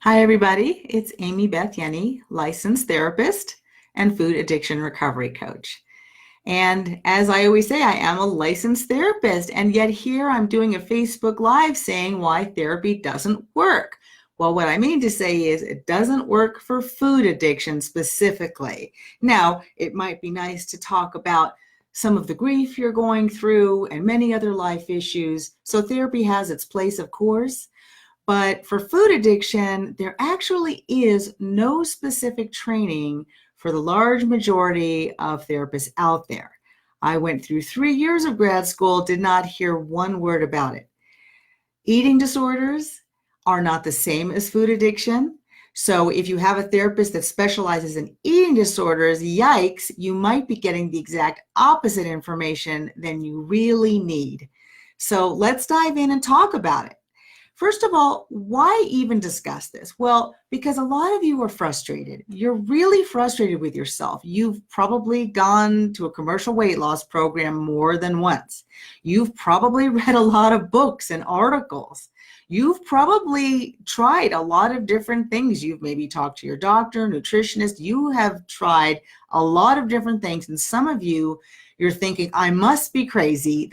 Hi, everybody. It's Beth Ienni, licensed therapist and food addiction recovery coach. And as I always say, I am a licensed therapist, and yet here I'm doing a Facebook Live saying why therapy doesn't work. Well, what I mean to say is it doesn't work for food addiction specifically. Now, it might be nice to talk about some of the grief you're going through and many other life issues. So therapy has its place, of course. But for food addiction, there actually is no specific training for the large majority of therapists out there. I went through 3 years of grad school, did not hear one word about it. Eating disorders are not the same as food addiction. So if you have a therapist that specializes in eating disorders, yikes, you might be getting the exact opposite information than you really need. So let's dive in and talk about it. First of all, why even discuss this? Well, because a lot of you are frustrated. You're really frustrated with yourself. You've probably gone to a commercial weight loss program more than once. You've probably read a lot of books and articles. You've probably tried a lot of different things. You've maybe talked to your doctor, nutritionist. You have tried a lot of different things. And some of you, you're thinking, I must be crazy.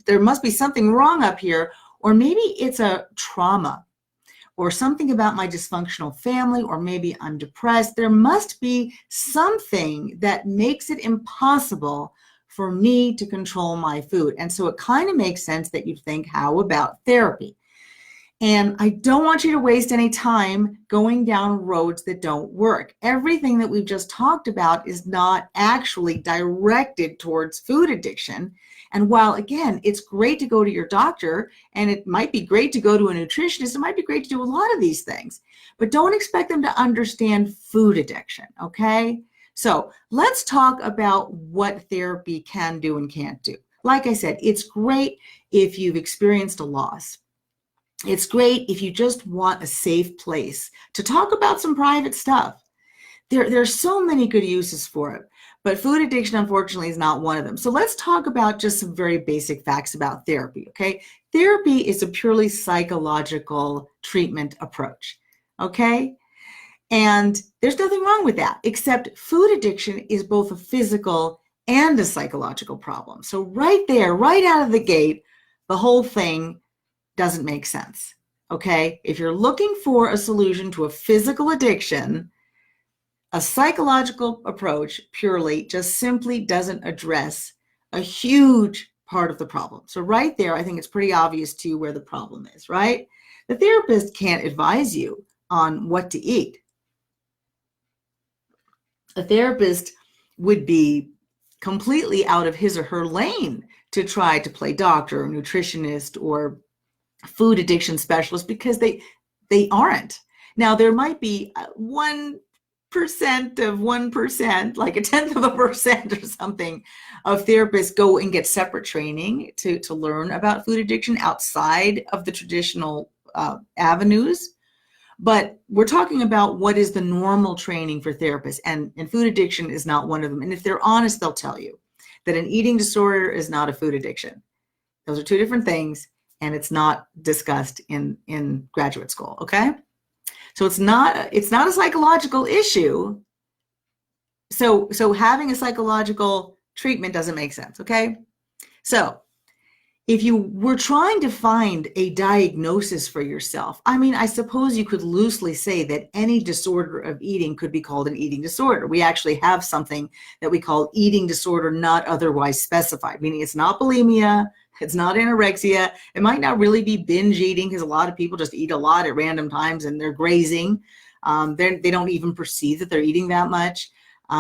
There must be something wrong up here. Or maybe it's a trauma or something about my dysfunctional family, or maybe I'm depressed. There must be something that makes it impossible for me to control my food. And so it kind of makes sense that you think, how about therapy? And I don't want you to waste any time going down roads that don't work. Everything that we've just talked about is not actually directed towards food addiction. And while, again, it's great to go to your doctor, and it might be great to go to a nutritionist, it might be great to do a lot of these things, but don't expect them to understand food addiction, okay? So let's talk about what therapy can do and can't do. Like I said, it's great if you've experienced a loss. It's great if you just want a safe place to talk about some private stuff. There's so many good uses for it, but food addiction, unfortunately, is not one of them. So let's talk about just some very basic facts about therapy, okay? Therapy is a purely psychological treatment approach, okay? And there's nothing wrong with that, except food addiction is both a physical and a psychological problem. So right there, right out of the gate, the whole thing doesn't make sense, okay? If you're looking for a solution to a physical addiction, a psychological approach purely just simply doesn't address a huge part of the problem. So right there, I think it's pretty obvious to you where the problem is, right? The therapist can't advise you on what to eat. A therapist would be completely out of his or her lane to try to play doctor or nutritionist or food addiction specialist, because they aren't. Now, there might be 1% of 1%, like 1/10% or something, of therapists go and get separate training to learn about food addiction outside of the traditional avenues. But we're talking about what is the normal training for therapists, and food addiction is not one of them. And if they're honest, they'll tell you that an eating disorder is not a food addiction. Those are two different things, and it's not discussed in graduate school, okay? So it's not a psychological issue. So having a psychological treatment doesn't make sense, okay? So if you were trying to find a diagnosis for yourself, I mean, I suppose you could loosely say that any disorder of eating could be called an eating disorder. We actually have something that we call eating disorder not otherwise specified, meaning it's not bulimia, it's not anorexia. It might not really be binge eating, because a lot of people just eat a lot at random times and they're grazing. They don't even perceive that they're eating that much.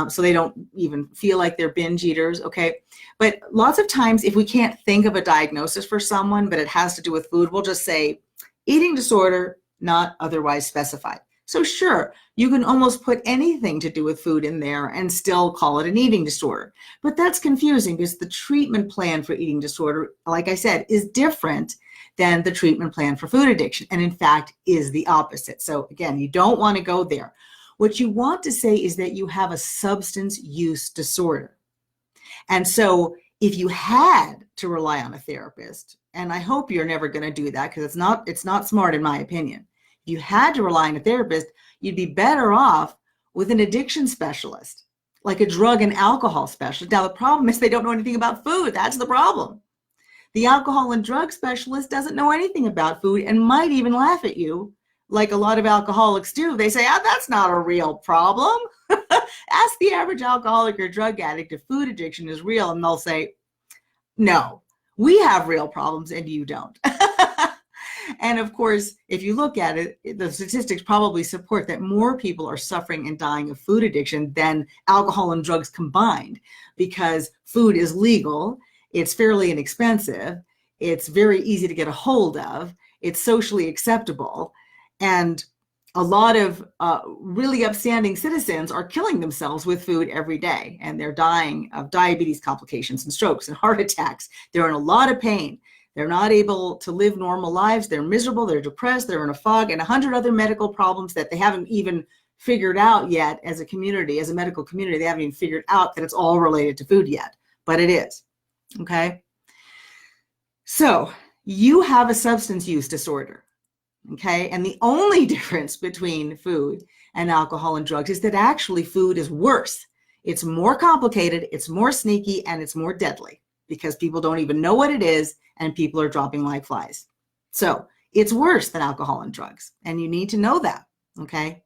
So they don't even feel like they're binge eaters, okay? But lots of times, if we can't think of a diagnosis for someone, but it has to do with food, we'll just say eating disorder not otherwise specified. So sure, you can almost put anything to do with food in there and still call it an eating disorder. But that's confusing, because the treatment plan for eating disorder, like I said, is different than the treatment plan for food addiction, and in fact is the opposite. So again, you don't want to go there. What you want to say is that you have a substance use disorder. And so if you had to rely on a therapist, and I hope you're never going to do that, because it's not smart in my opinion. if you had to rely on a therapist, you'd be better off with an addiction specialist, like a drug and alcohol specialist. Now, the problem is they don't know anything about food. That's the problem. The alcohol and drug specialist doesn't know anything about food and might even laugh at you, like a lot of alcoholics do. They say, that's not a real problem. Ask the average alcoholic or drug addict if food addiction is real, and they'll say, no, we have real problems and you don't. And of course, if you look at it, the statistics probably support that more people are suffering and dying of food addiction than alcohol and drugs combined, because food is legal, it's fairly inexpensive, it's very easy to get a hold of, it's socially acceptable, and a lot of really upstanding citizens are killing themselves with food every day, and they're dying of diabetes complications and strokes and heart attacks. They're in a lot of pain. They're not able to live normal lives. They're miserable, they're depressed, they're in a fog, and 100 other medical problems that they haven't even figured out yet as a community, as a medical community. They haven't even figured out that it's all related to food yet, but it is, okay? So you have a substance use disorder, okay? And the only difference between food and alcohol and drugs is that actually food is worse. It's more complicated, it's more sneaky, and it's more deadly, because people don't even know what it is, and people are dropping like flies. So it's worse than alcohol and drugs, and you need to know that, okay?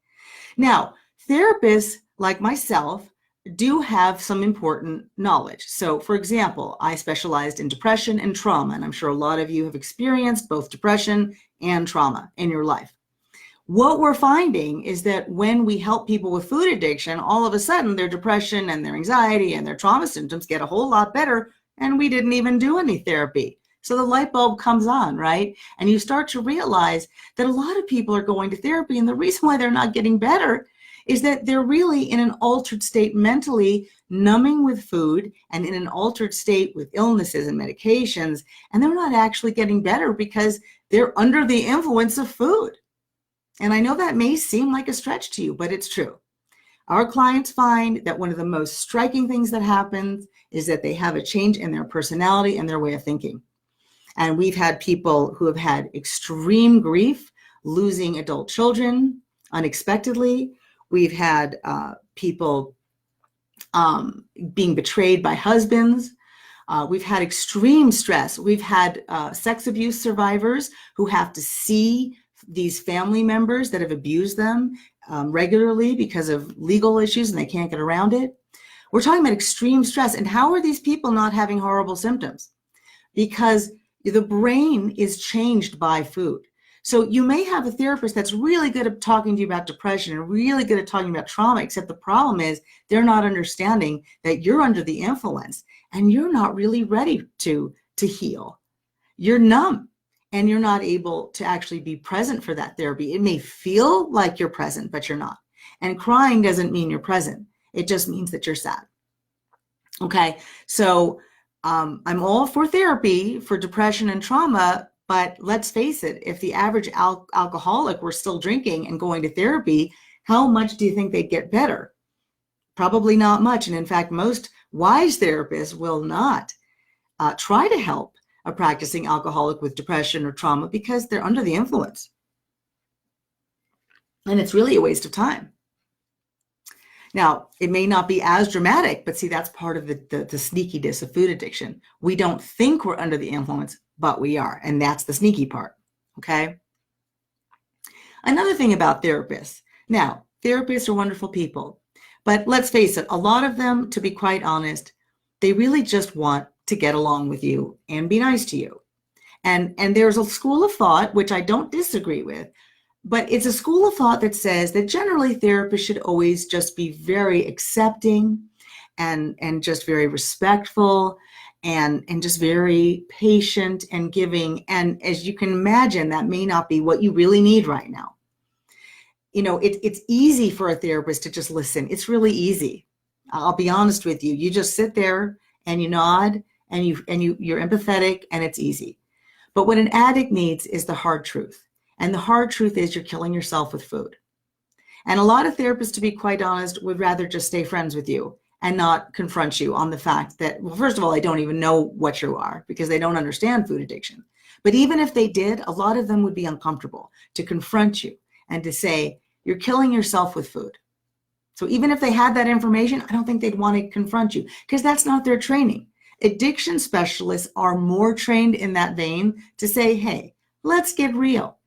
Now, therapists like myself do have some important knowledge. So for example, I specialized in depression and trauma, and I'm sure a lot of you have experienced both depression and trauma in your life. What we're finding is that when we help people with food addiction, all of a sudden their depression and their anxiety and their trauma symptoms get a whole lot better, and we didn't even do any therapy. So the light bulb comes on, right? And you start to realize that a lot of people are going to therapy, and the reason why they're not getting better is that they're really in an altered state mentally, numbing with food, and in an altered state with illnesses and medications, and they're not actually getting better because they're under the influence of food. And I know that may seem like a stretch to you, but it's true. Our clients find that one of the most striking things that happens is that they have a change in their personality and their way of thinking. And we've had people who have had extreme grief, losing adult children unexpectedly. We've had people being betrayed by husbands. We've had extreme stress. We've had sex abuse survivors who have to see these family members that have abused them regularly because of legal issues, and they can't get around it. We're talking about extreme stress. And how are these people not having horrible symptoms? Because the brain is changed by food. So you may have a therapist that's really good at talking to you about depression and really good at talking about trauma, except the problem is they're not understanding that you're under the influence and you're not really ready to heal. You're numb and you're not able to actually be present for that therapy. It may feel like you're present, but you're not. And crying doesn't mean you're present. It just means that you're sad. Okay, so I'm all for therapy for depression and trauma, but let's face it, if the average alcoholic were still drinking and going to therapy, how much do you think they'd get better? Probably not much. And in fact, most wise therapists will not try to help a practicing alcoholic with depression or trauma because they're under the influence. And it's really a waste of time. Now, it may not be as dramatic, but see, that's part of the sneakiness of food addiction. We don't think we're under the influence, but we are. And that's the sneaky part, okay? Another thing about therapists. Now, therapists are wonderful people, but let's face it, a lot of them, to be quite honest, they really just want to get along with you and be nice to you. And there's a school of thought, which I don't disagree with, but it's a school of thought that says that generally therapists should always just be very accepting and just very respectful and just very patient and giving. And as you can imagine, that may not be what you really need right now. You know, it's easy for a therapist to just listen. It's really easy. I'll be honest with you. You just sit there and you nod and you're empathetic, and it's easy. But what an addict needs is the hard truth. And the hard truth is you're killing yourself with food. And a lot of therapists, to be quite honest, would rather just stay friends with you and not confront you on the fact that, well, first of all, they don't even know what you are because they don't understand food addiction. But even if they did, a lot of them would be uncomfortable to confront you and to say, you're killing yourself with food. So even if they had that information, I don't think they'd want to confront you because that's not their training. Addiction specialists are more trained in that vein to say, hey, let's get real.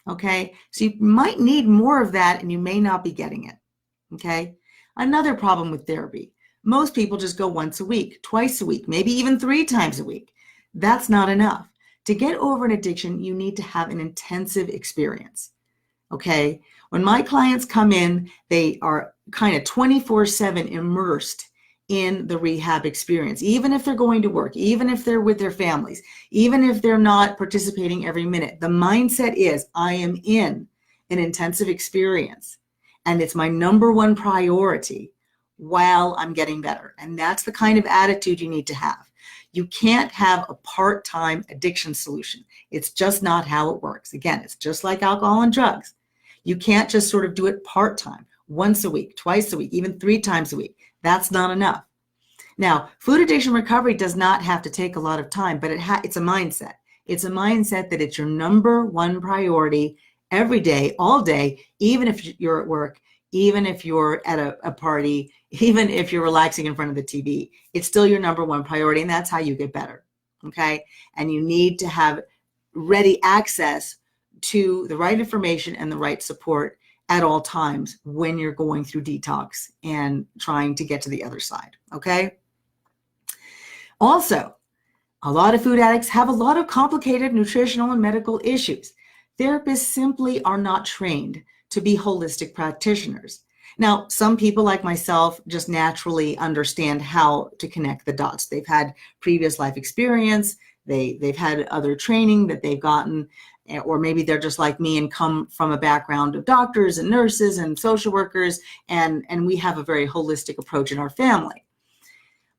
Okay, so you might need more of that and you may not be getting it. Okay, another problem with therapy. Most people just go once a week, twice a week, maybe even 3 times a week. That's not enough. To get over an addiction, you need to have an intensive experience. Okay, when my clients come in, they are kind of 24/7 immersed in the rehab experience, even if they're going to work, even if they're with their families, even if they're not participating every minute. The mindset is, I am in an intensive experience and it's my number one priority while I'm getting better. And that's the kind of attitude you need to have. You can't have a part-time addiction solution. It's just not how it works. Again, it's just like alcohol and drugs. You can't just sort of do it part-time, once a week, twice a week, even 3 times a week. That's not enough. Now, food addiction recovery does not have to take a lot of time, but it's a mindset. It's a mindset that it's your number one priority every day, all day, even if you're at work, even if you're at a party, even if you're relaxing in front of the TV. It's still your number one priority, and that's how you get better, okay? And you need to have ready access to the right information and the right support at all times when you're going through detox and trying to get to the other side, okay? Also, a lot of food addicts have a lot of complicated nutritional and medical issues. Therapists simply are not trained to be holistic practitioners. Now, some people like myself just naturally understand how to connect the dots. They've had previous life experience, they've had other training that they've gotten, or maybe they're just like me and come from a background of doctors and nurses and social workers, and we have a very holistic approach in our family.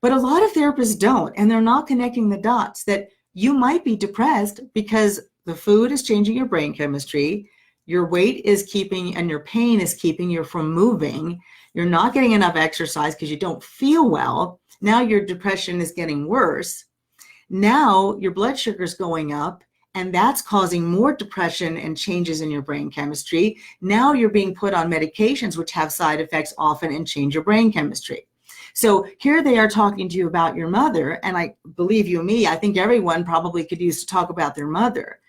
But a lot of therapists don't, and they're not connecting the dots that you might be depressed because the food is changing your brain chemistry, your weight is keeping, and your pain is keeping you from moving, you're not getting enough exercise because you don't feel well, now your depression is getting worse, now your blood sugar is going up, and that's causing more depression and changes in your brain chemistry. Now you're being put on medications which have side effects often and change your brain chemistry. So here they are talking to you about your mother, and I believe you me, I think everyone probably could use to talk about their mother.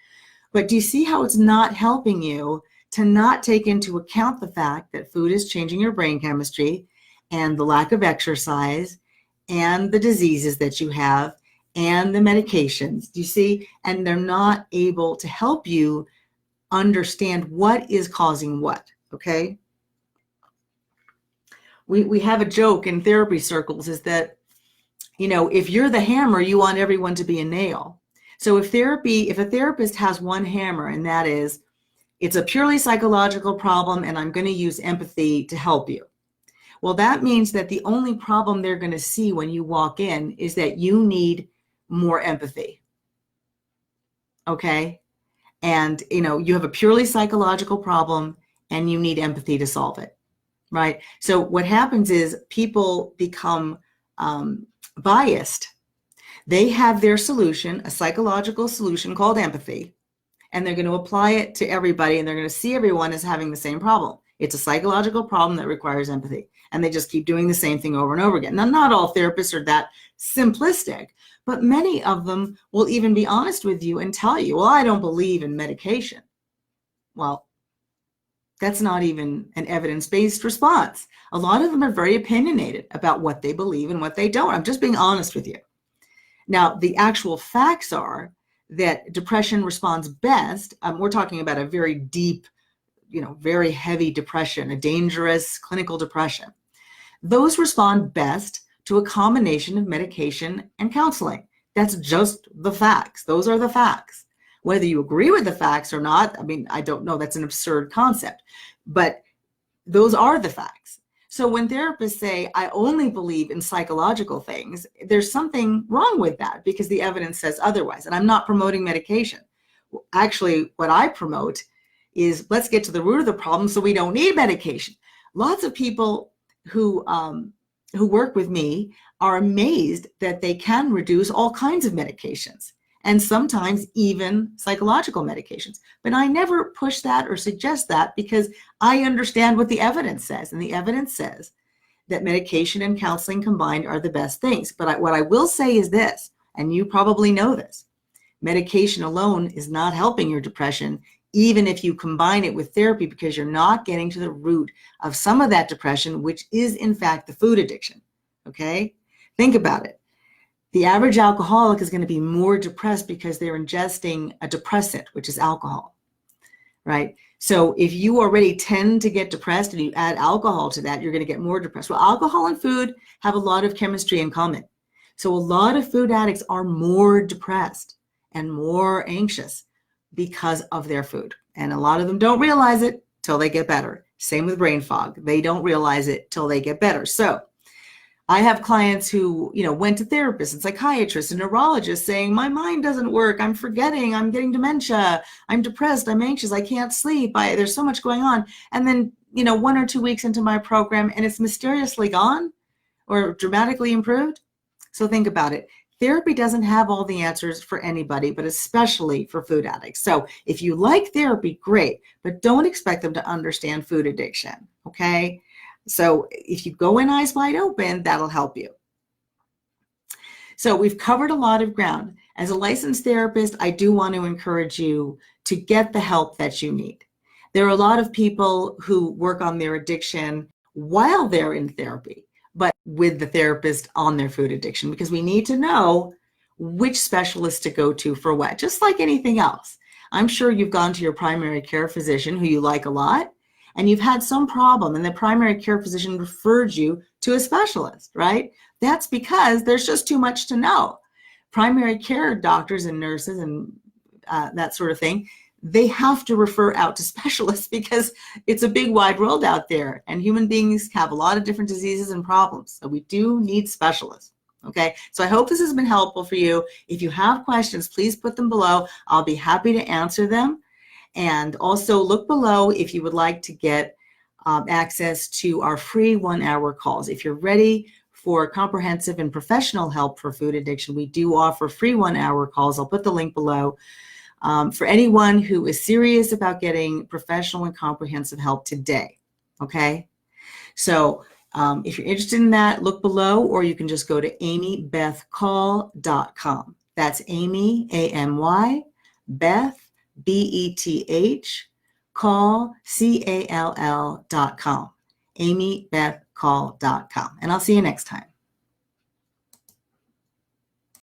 But do you see how it's not helping you to not take into account the fact that food is changing your brain chemistry and the lack of exercise and the diseases that you have and the medications? Do you see? And they're not able to help you understand what is causing what, okay? We have a joke in therapy circles is that, you know, if you're the hammer, you want everyone to be a nail. So if a therapist has one hammer, and that is, it's a purely psychological problem and I'm going to use empathy to help you. Well, that means that the only problem they're going to see when you walk in is that you need more empathy. Okay? And, you know, you have a purely psychological problem and you need empathy to solve it. Right? So what happens is people become biased. They have their solution, a psychological solution called empathy, and they're going to apply it to everybody, and they're going to see everyone as having the same problem. It's a psychological problem that requires empathy, and they just keep doing the same thing over and over again. Now, not all therapists are that simplistic, but many of them will even be honest with you and tell you, well, I don't believe in medication. Well, that's not even an evidence-based response. A lot of them are very opinionated about what they believe and what they don't. I'm just being honest with you. Now, the actual facts are that depression responds best. We're talking about a very deep, you know, very heavy depression, a dangerous clinical depression. Those respond best to a combination of medication and counseling. That's just the facts. Those are the facts. Whether you agree with the facts or not, I mean, I don't know, that's an absurd concept, but those are the facts. So when therapists say, I only believe in psychological things, there's something wrong with that because the evidence says otherwise. And I'm not promoting medication. Actually, what I promote is let's get to the root of the problem so we don't need medication. Lots of people who work with me are amazed that they can reduce all kinds of medications. and sometimes even psychological medications. But I never push that or suggest that because I understand what the evidence says. And the evidence says that medication and counseling combined are the best things. But what I will say is this, and you probably know this, medication alone is not helping your depression, even if you combine it with therapy, because you're not getting to the root of some of that depression, which is in fact the food addiction. Okay? Think about it. The average alcoholic is going to be more depressed because they're ingesting a depressant, which is alcohol, right? So if you already tend to get depressed and you add alcohol to that, you're going to get more depressed. Well, alcohol and food have a lot of chemistry in common. So a lot of food addicts are more depressed and more anxious because of their food. And a lot of them don't realize it till they get better. Same with brain fog. They don't realize it till they get better. So I have clients who, went to therapists and psychiatrists and neurologists saying, my mind doesn't work. I'm forgetting. I'm getting dementia. I'm depressed. I'm anxious. I can't sleep. There's so much going on. And then, 1 or 2 weeks into my program and it's mysteriously gone or dramatically improved. So think about it. Therapy doesn't have all the answers for anybody, but especially for food addicts. So if you like therapy, great, but don't expect them to understand food addiction, okay? So if you go in eyes wide open, that'll help you. So we've covered a lot of ground. As a licensed therapist, I do want to encourage you to get the help that you need. There are a lot of people who work on their addiction while they're in therapy, but with the therapist on their food addiction, because we need to know which specialist to go to for what, just like anything else. I'm sure you've gone to your primary care physician who you like a lot, and you've had some problem and the primary care physician referred you to a specialist, right? That's because there's just too much to know. Primary care doctors and nurses and that sort of thing, they have to refer out to specialists because it's a big wide world out there and human beings have a lot of different diseases and problems. So we do need specialists. Okay, so I hope this has been helpful for you. If you have questions, please put them below. I'll be happy to answer them. And also look below if you would like to get access to our free 1-hour calls. If you're ready for comprehensive and professional help for food addiction, we do offer free 1-hour calls. I'll put the link below. For anyone who is serious about getting professional and comprehensive help today, okay? So if you're interested in that, look below, or you can just go to amybethcall.com. That's Amy, A-M-Y, Beth, B-E-T-H, call, C-A-L-L.com, amybethcall.com. And I'll see you next time.